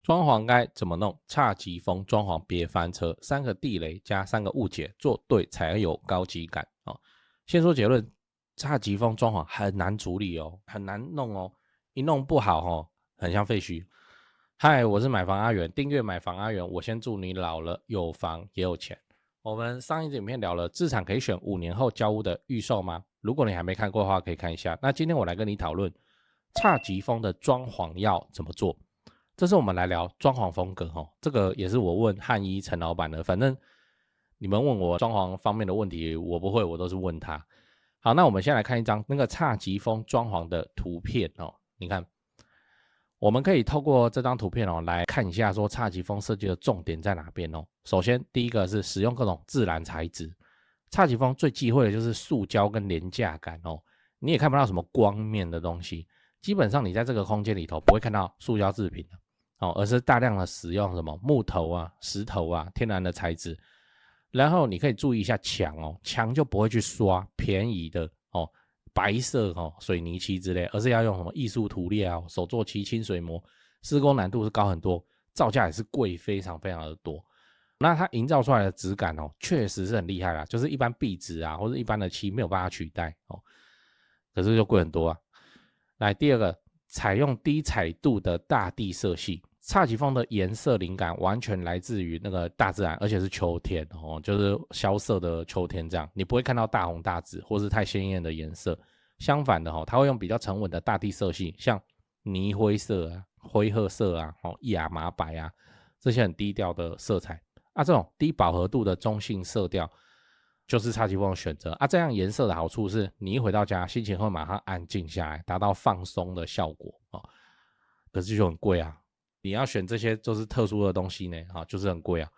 裝潢該怎麼弄？侘寂風裝潢別翻車，3個地雷加3個誤解，做對才有高級感。先說結論，侘寂風裝潢很難處理哦，很難弄哦，一弄不好哦，很像廢墟。嗨，我是買房阿元，訂閱買房阿元，我先祝你老了有房也有錢。我們上一支影片聊了自產可以選5年後交屋的預售嗎？如果你還沒看過的話，可以看一下。那今天我來跟你討論侘寂風的裝潢要怎麼做。這是我們來聊裝潢風格齁，這個也是我問漢一陳老闆的，反正你們問我裝潢方面的問題，我不會，我都是問他。好，那我們先來看一張那個侘寂風裝潢的圖片哦，你看。我們可以透過這張圖片來看一下說侘寂風設計的重點在哪邊哦。首先第一個是使用各種自然材質，侘寂風最忌諱的就是塑膠跟廉價感哦。你也看不到什麼光面的東西，基本上你在這個空間裡頭不會看到塑膠製品而是大量的使用什麼木頭啊、石頭啊、天然的材質。然後你可以注意一下牆牆就不會去刷便宜的白色水泥漆之類，而是要用什麼藝術塗料手作漆、清水膜，施工难度是高很多，造價也是貴非常非常的多。那它營造出來的質感確實是很厲害啦，就是一般壁紙啊或者一般的漆沒有辦法取代可是就貴很多啊。來，第二個，採用低彩度的大地色系，侘寂風的顏色靈感完全來自於那個大自然，而且是秋天就是蕭瑟的秋天這樣，你不會看到大紅大紫或是太鮮豔的顏色。相反的它會用比較沉穩的大地色系，像泥灰色啊、灰褐色啊、亞麻白啊，這些很低調的色彩啊，這種低飽和度的中性色調就是侘寂風的選擇啊。這樣顏色的好處是，你一回到家，心情會馬上安靜下來，達到放鬆的效果可是就很貴啊，你要選這些就是特殊的東西呢就是很貴啊。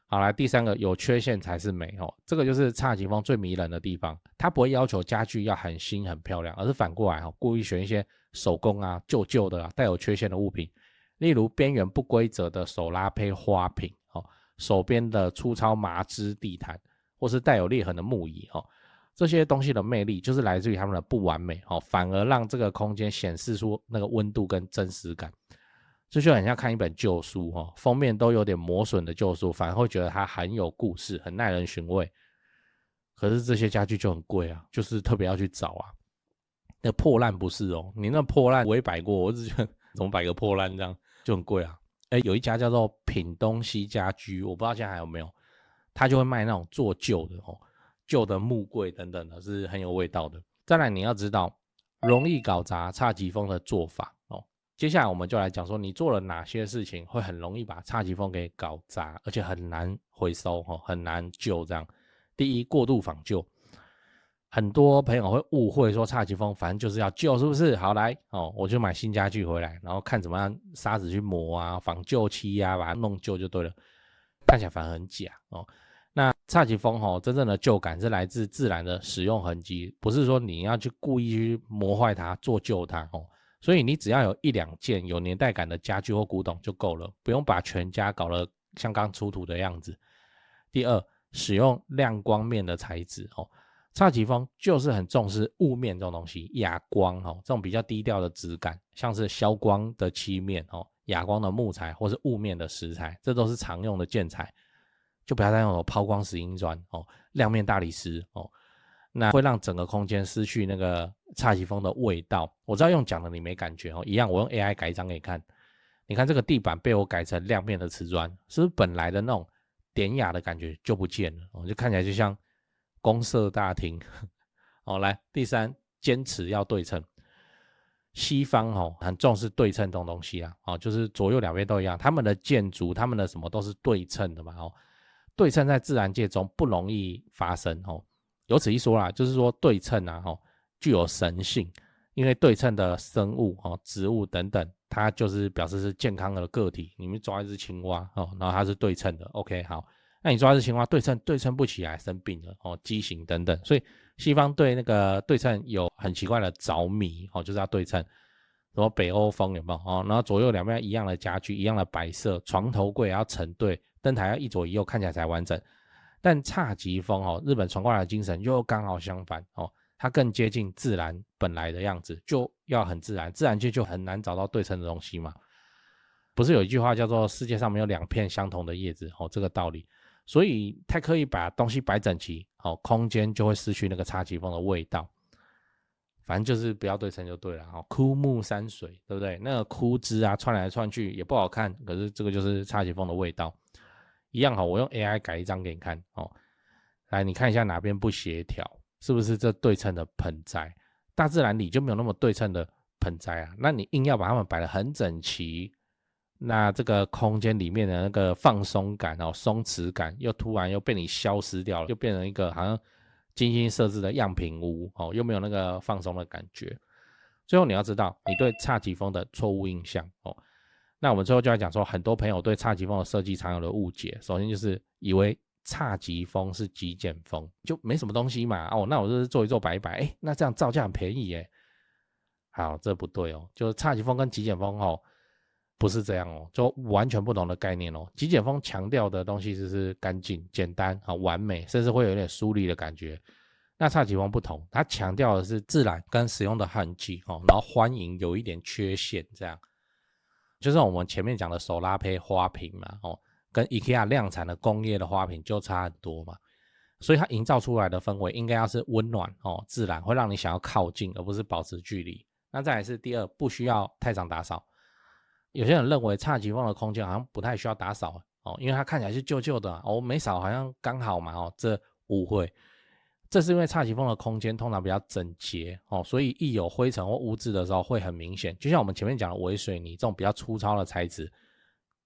好，來第三個，有缺陷才是美這個就是侘寂風最迷人的地方，它不會要求家具要很新很漂亮，而是反過來故意選一些手工啊、舊舊的带有缺陷的物品，例如邊緣不規則的手拉胚花瓶手邊的粗糙麻織地毯，或是帶有裂痕的木椅這些東西的魅力就是來自于它們的不完美反而讓這個空間顯示出那個溫度跟真實感。這就很像看一本舊書封面都有點磨損的舊書，反而會覺得它很有故事，很耐人尋味。可是這些家具就很貴啊，就是特別要去找啊。那破爛不是你那破爛我也擺過，我只覺得怎麼擺個破爛這樣就很貴啊。有一家叫做品東西家居，我不知道現在還有沒有，他就會賣那種做舊的舊的木櫃等等的，是很有味道的。再來你要知道容易搞砸侘寂風的做法接下來我們就來講說你做了哪些事情會很容易把侘寂風給搞砸，而且很難回收很難救這樣。第一，過度仿舊，很多朋友會誤會說侘寂風反正就是要舊，是不是？好，來我就買新家具回來，然後看怎麼樣砂紙去磨啊、仿舊漆啊，把它弄舊就對了，看起來反而很假那侘寂風真正的舊感是來自自然的使用痕跡，不是說你要去故意去磨壞它、做舊它所以你只要有1-2件有年代感的家具或古董就夠了，不用把全家搞得像剛出土的樣子。第二，使用亮光面的材質侘寂風就是很重視霧面這種東西，啞光這種比較低調的質感，像是消光的漆面啞光的木材或是霧面的石材，這都是常用的建材，就不要再用抛光石英磚亮面大理石那會讓整個空間失去那個侘寂風的味道。我知道用講的你沒感覺一樣，我用 AI 改一張給你看。你看這個地板被我改成亮面的瓷磚，是不是本來的那種典雅的感覺就不見了就看起來就像公設大廳來，第三，堅持要對稱。西方很重視对稱这種東西就是左右兩邊都一樣，他們的建築他們的什麼都是对称的嘛对稱在自然界中不容易發生有此一說啦，就是說对称具有神性，因為对称的生物植物等等，它就是表示是健康的個體。你們抓一只青蛙然後它是对称的 OK 好，那你抓一只青蛙对稱不起来，生病了畸形等等，所以西方对那個对称有很奇怪的着迷就是要对称，什麼北歐風有沒有然後左右兩邊一樣的家具，一樣的白色，床頭櫃也要成對，燈台要一左一右，看起來才完整。但侘寂風日本傳過來的精神又剛好相反它更接近自然本來的樣子，就要很自然，自然界就很難找到对称的東西嘛。不是有一句話叫做世界上沒有兩片相同的葉子哦，這個道理。所以太刻意把東西擺整齊哦，空間就會失去那個侘寂風的味道。反正就是不要對稱就對了哦，枯木山水對不對？那個枯枝啊串來串去也不好看，可是這個就是侘寂風的味道。一樣好，我用 AI 改一張給你看哦，來你看一下哪邊不協調，是不是這對稱的盆栽？大自然裡就沒有那麼對稱的盆栽啊，那你硬要把它們擺得很整齊，那這個空間裡面的那個放鬆感哦，鬆弛感又突然又被你消失掉了，就變成一個好像精心設置的樣品屋哦，又沒有那個放鬆的感覺。最後你要知道你對侘寂風的錯誤印象哦。那我們最後就來講說，很多朋友對侘寂風的設計常有的誤解，首先就是以為侘寂風是極簡風，就沒什麼東西嘛哦，那我就是做一做擺一擺，那這樣造價很便宜耶。好，這不對哦，就是侘寂風跟極簡風哦，不是這樣哦，就完全不同的概念哦。極簡風強調的東西就是乾淨、簡單、完美，甚至會有點疏離的感覺。那侘寂風不同，它強調的是自然跟使用的痕跡哦，然後歡迎有一點缺陷，這樣。就是我們前面講的手拉胚花瓶嘛哦，跟 IKEA 量產的工業的花瓶就差很多嘛。所以它營造出來的氛圍應該要是溫暖哦，自然，會讓你想要靠近，而不是保持距離。那再來是第二，不需要太常打掃。有些人認為侘寂風的空間好像不太需要打掃哦，因為它看起來是舊舊的哦，沒掃好像剛好嘛哦，這誤會。這是因為侘寂風的空間通常比較整潔哦，所以一有灰塵或污漬的時候會很明顯。就像我們前面講的微水泥這種比較粗糙的材質，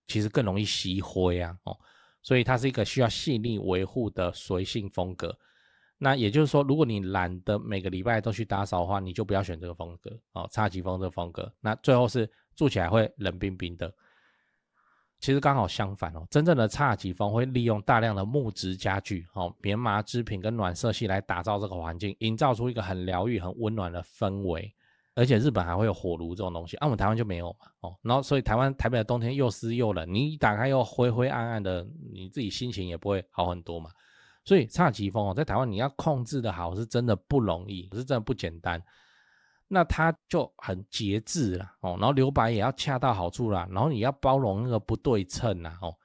其實更容易吸灰啊哦，所以它是一個需要細膩維護的隨性風格。那也就是說，如果你懶得每個禮拜都去打掃的話，你就不要選這個風格哦，侘寂風這個風格。那最後是住起來會冷冰冰的。其實剛好相反哦，真正的侘寂風會利用大量的木質家具、棉麻織品跟暖色系來打造這個環境，營造出一個很療癒、很溫暖的氛圍。而且日本還會有火爐這種東西，我們台灣就沒有嘛哦。然後所以台北的冬天又濕又冷，你一打開又灰灰暗暗的，你自己心情也不會好很多嘛。所以侘寂風在台灣你要控制的好是真的不容易，是真的不簡單。那它就很節制啦哦，然後留白也要恰到好處啦，然後你要包容那個不對稱啦哦。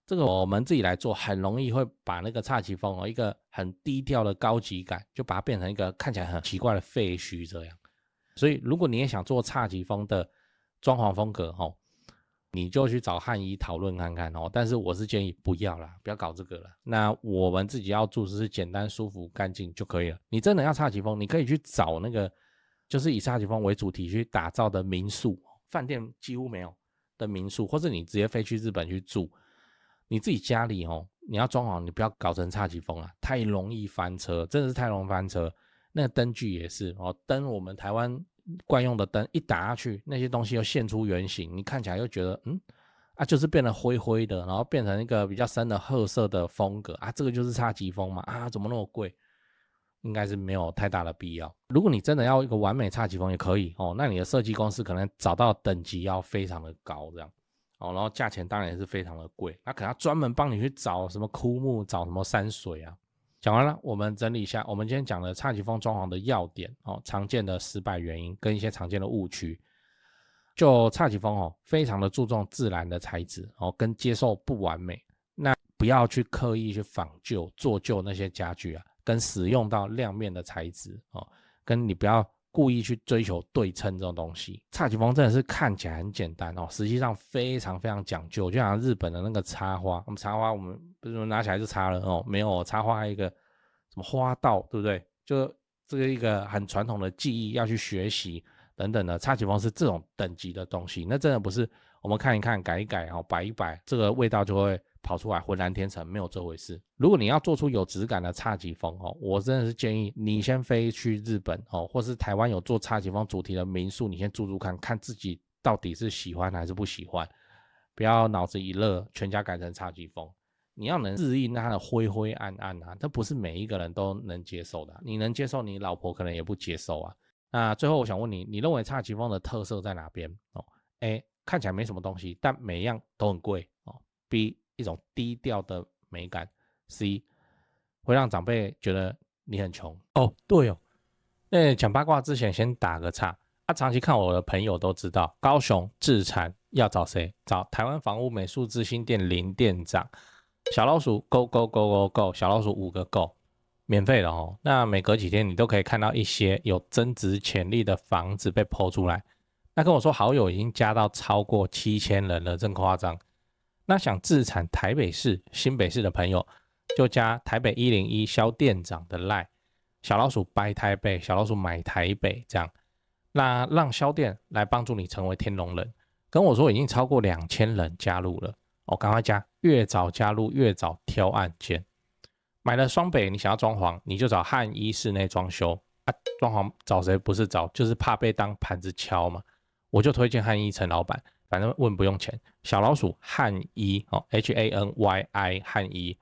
這個我們自己來做，很容易會把那個侘寂風一個很低調的高級感，就把它變成一個看起來很奇怪的廢墟這樣。所以如果你也想做侘寂風的裝潢風格哦，你就去找漢一討論看看哦。但是我是建議不要啦，不要搞這個了。那我們自己要住是簡單、舒服、乾淨就可以了。你真的要侘寂風，你可以去找那個就是以侘寂風為主題去打造的民宿，飯店幾乎沒有的民宿，或是你直接飛去日本去住。你自己家裡哦，你要裝潢，你不要搞成侘寂風啦，太容易翻車，真的是太容易翻車。那個燈具也是哦，燈我們台灣慣用的燈一打下去，那些東西又現出原形，你看起來又覺得就是變得灰灰的，然後變成一個比較深的褐色的風格啊，這個就是侘寂風嘛啊，怎麼那麼貴？應該是沒有太大的必要。如果你真的要一個完美侘寂風也可以哦，那你的設計公司可能找到等級要非常的高這樣哦，然後價錢當然也是非常的貴，那可能要專門幫你去找什麼枯木，找什麼山水啊。講完了，我們整理一下我們今天講的侘寂風裝潢的要點哦，常見的失敗原因跟一些常見的誤區。就侘寂風哦，非常的注重自然的材質哦，跟接受不完美，那不要去刻意去仿舊做舊那些家具啊，跟使用到亮面的材質哦，跟你不要故意去追求對稱這種東西。侘寂風真的是看起來很簡單哦，實際上非常非常講究，就像日本的那個插花，我們插花我們不是拿起來就插了哦，沒有插花還有一個什麼花道，對不對？就這個一個很傳統的技藝要去學習等等的，侘寂風是這種等級的東西，那真的不是我們看一看改一改哦，擺一擺，這個味道就會跑出來渾然天成，沒有這回事。如果你要做出有質感的侘寂風哦，我真的是建議你先飛去日本哦，或是台灣有做侘寂風主題的民宿，你先住住看，看自己到底是喜歡還是不喜歡，不要腦子一熱全家改成侘寂風。你要能適應它的灰灰暗暗啊，這不是每一個人都能接受的，你能接受，你老婆可能也不接受啊。那最後我想問你，你認為侘寂風的特色在哪邊哦？A 看起來沒什麼東西，但每一樣都很貴哦。B 一種低調的美感。C 會讓長輩覺得你很窮哦。對哦，那講八卦之前先打個岔。長期看我的朋友都知道，高雄、自產、要找誰？找台灣房屋美術之星店林店長。小老鼠 go go go go go， 小老鼠5個 go， 免費的哦。那每隔幾天你都可以看到一些有增值潛力的房子被 po 出來。那跟我說好友已經加到超過7000人了，真誇張。那想自產台北市、新北市的朋友，就加台北101蕭店長的 LINE， 小老鼠 buy 台北，小老鼠買台北這樣。那讓蕭店來幫助你成為天龍人。跟我說已經超過2000人加入了，趕快加，越早加入越早挑案件。買了雙北，你想要裝潢，你就找漢一室內裝修啊。裝潢找誰？不是找，就是怕被當盤子敲嘛。我就推薦漢一陳老闆，反正問不用錢。小老鼠漢一HANYI 漢一，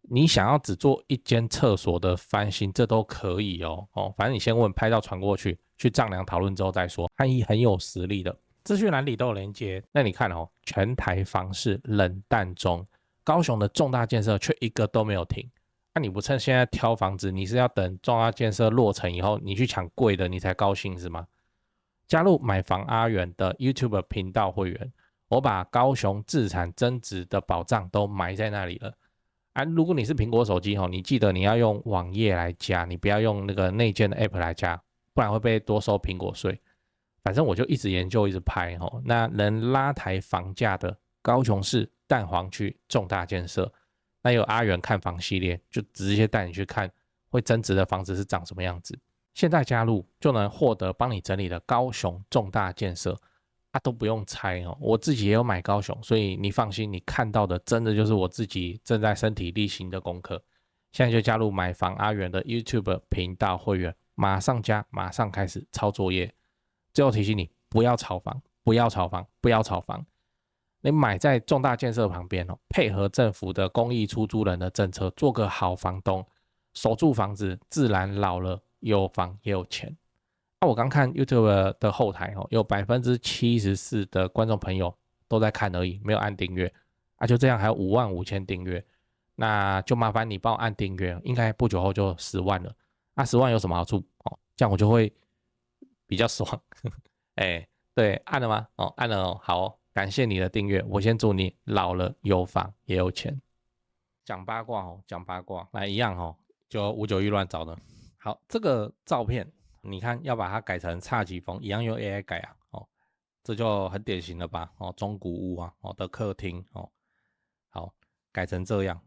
你想要只做一間廁所的翻新，這都可以哦。反正你先問，拍照傳過去，去丈量討論之後再說。漢一很有實力的，資訊欄裡都有連結。那你看哦，全台房市冷淡中，高雄的重大建設卻一個都沒有停。那你不趁現在挑房子，你是要等重大建設落成以後，你去搶貴的，你才高興是嗎？加入買房阿元的 YouTube 頻道會員，我把高雄自產增值的寶藏都埋在那裡了。如果你是蘋果手機，你記得你要用網頁來加，你不要用那個內建的 App 來加，不然會被多收蘋果稅。反正我就一直研究，一直拍。那能拉抬房價的高雄市蛋黃區重大建設，那有阿元看房系列，就直接帶你去看會增值的房子是長什麼樣子。現在加入就能獲得幫你整理的高雄重大建設都不用猜哦。我自己也有買高雄，所以你放心，你看到的真的就是我自己正在身體力行的功課。現在就加入買房阿元的 YouTube 頻道會員，馬上加，馬上開始抄作業。最後提醒你，不要炒房，不要炒房，不要炒房。你買在重大建設旁邊，配合政府的公益出租人的政策，做個好房東，守住房子，自然老了有房也有錢。我剛看 YouTube 的後台，有74%的觀眾朋友都在看而已，沒有按訂閱。就這樣還有55000訂閱，那就麻煩你幫我按訂閱，應該不久後就10萬了。10萬有什麼好處？這樣我就會比較爽。對，按了嗎？按了哦，好哦，感謝你的訂閱。我先祝你老了有房也有錢。講八卦講八卦，來一樣就591亂找的。好，這個照片你看要把它改成侘寂風，一樣用 AI 改啊。這就很典型了吧？中古屋啊，的客廳好，改成這樣。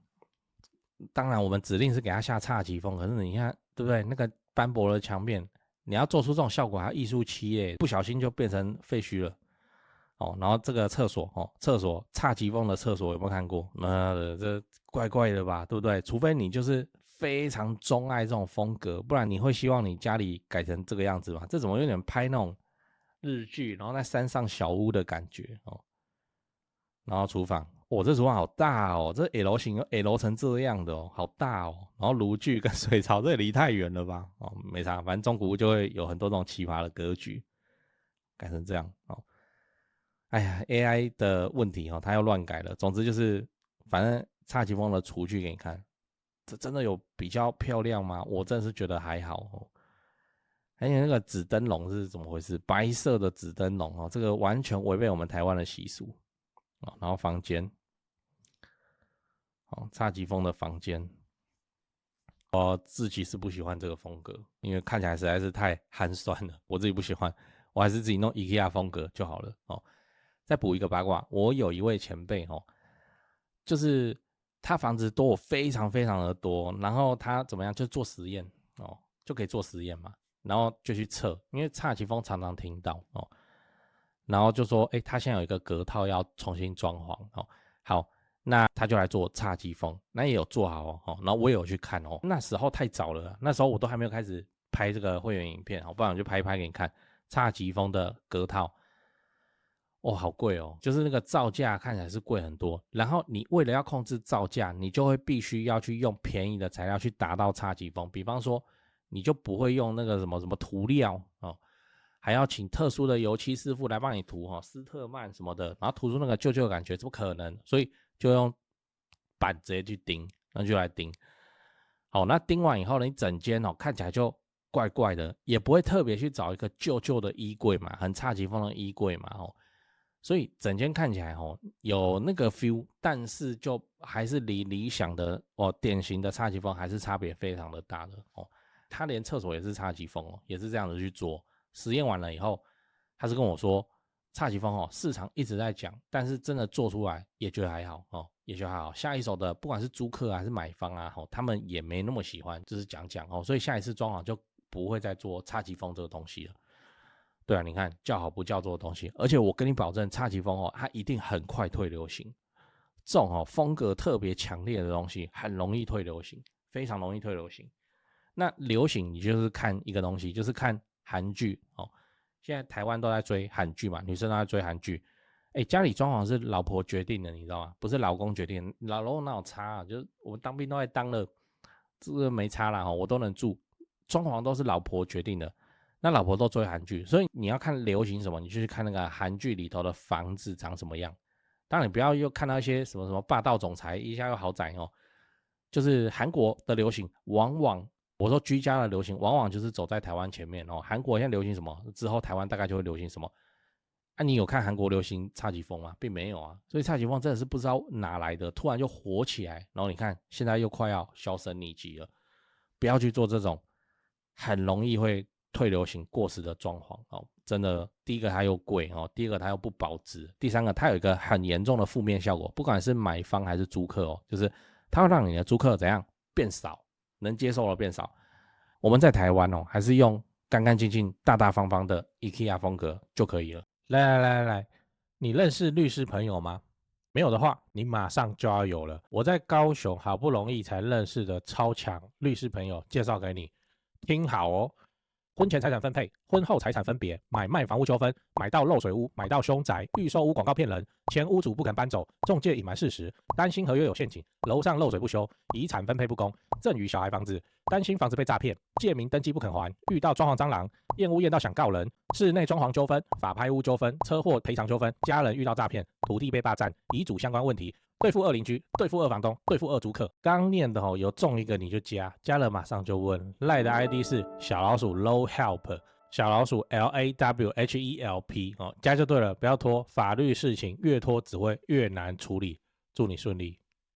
當然我們指令是給它下侘寂風，可是你看對不對？那個斑駁的牆面，你要做出這種效果，還要藝術漆耶，不小心就變成廢墟了。然後這個廁所廁所侘寂風的廁所有沒有看過？這怪怪的吧，對不對？除非你就是非常鍾愛這種風格，不然你會希望你家裡改成這個樣子嗎？這怎麼有點拍那種日劇，然後在山上小屋的感覺然後廚房，這廚房好大這 L 型 L 成這樣的好大然後爐具跟水槽這也離太遠了吧沒差，反正中古屋就會有很多這種奇葩的格局，改成這樣哎呀 AI 的問題它又亂改了。總之就是反正侘寂風的廚具給你看，這真的有比較漂亮嗎？我真的是覺得還好而且那個紙燈籠是怎麼回事？白色的紙燈籠這個完全違背我們台灣的習俗然後房間侘寂風的房間，我自己是不喜歡這個風格，因為看起來實在是太寒酸了，我自己不喜歡，我還是自己弄 IKEA 風格就好了再補一個八卦，我有一位前輩就是他房子多我非常非常的多，然後他怎麼樣就做實驗就可以做實驗嘛，然後就去測，因為侘寂風常常聽到然後就說他現在有一個隔套要重新裝潢好，那他就來做侘寂風，那也有做好然後我也有去看那時候太早了，那時候我都還沒有開始拍這個會員影片不然我就拍一拍給你看侘寂風的隔套好貴就是那個造價看起來是貴很多，然後你為了要控制造價，你就會必須要去用便宜的材料去達到侘寂風，比方說你就不會用那個什麼塗料還要請特殊的油漆師傅來幫你塗斯特曼什麼的，然后塗出那個舊舊的感覺，怎麼可能？所以就用板直接去釘，然后就來釘。好，那釘完以後呢，你整間看起來就怪怪的，也不會特別去找一個舊舊的衣櫃嘛，很侘寂風的衣櫃嘛所以整間看起來有那個 feel， 但是就還是離理想的典型的侘寂風還是差別非常的大的他連廁所也是侘寂風也是這樣子去做。實驗完了以後，他是跟我說侘寂風市場一直在講，但是真的做出來也覺得還好也就還好。下一手的不管是租客還是買方啊他們也沒那麼喜歡，就是講所以下一次裝潢就不會再做侘寂風這個東西了。對啊，你看叫好不叫座的東西，而且我跟你保證，侘寂風它一定很快退流行。這種風格特別強烈的東西，很容易退流行，非常容易退流行。那流行你就是看一個東西，就是看韓劇現在台灣都在追韓劇嘛，女生都在追韓劇。家裡裝潢是老婆決定的，你知道嗎？不是老公決定的。老公哪有差啊？就是我們當兵都在當了，這個沒差啦我都能住。裝潢都是老婆決定的。那老婆都追韓劇，所以你要看流行什麼，你就去看那個韓劇裡頭的房子長什麼樣。當然你不要又看到一些什麼霸道總裁一下又豪宅就是韓國的流行，往往我說居家的流行，往往就是走在台灣前面韓國現在流行什麼，之後台灣大概就會流行什麼。你有看韓國流行侘寂風嗎？並沒有啊。所以侘寂風真的是不知道哪來的，突然就火起來，然後你看現在又快要销聲匿跡了。不要去做這種很容易會退流行過時的裝潢真的。第一個它又貴第二個它又不保值，第三個它有一個很嚴重的負面效果，不管是買方還是租客就是它會讓你的租客怎樣變少，能接受的變少。我們在台灣還是用乾乾淨淨大大方方的 IKEA 風格就可以了。來，你認識律師朋友嗎？沒有的話你馬上就要有了。我在高雄好不容易才認識的超強律師朋友介紹給你，聽好婚前財產分配，婚後財產分別，買賣房屋糾紛，買到漏水屋，買到凶宅，預售屋廣告騙人，前屋主不肯搬走，仲介隱瞞事實，擔心合約有陷阱，樓上漏水不修，遺產分配不公，贈與小孩房子，擔心房子被詐騙，借名登記不肯還，遇到裝潢蟑螂，驗屋驗到想告人，室內裝潢糾紛，法拍屋糾紛，車禍賠償糾紛，家人遇到詐騙，土地被霸佔，遺囑相關問題，對付二鄰居，對付二房東，對付二租客。剛念的有中一個你就加了馬上就問。賴的 ID 是小老鼠 low help， 小老鼠 LAWHELP 加就對了，不要拖，法律事情越拖只會越難處理。祝你順利。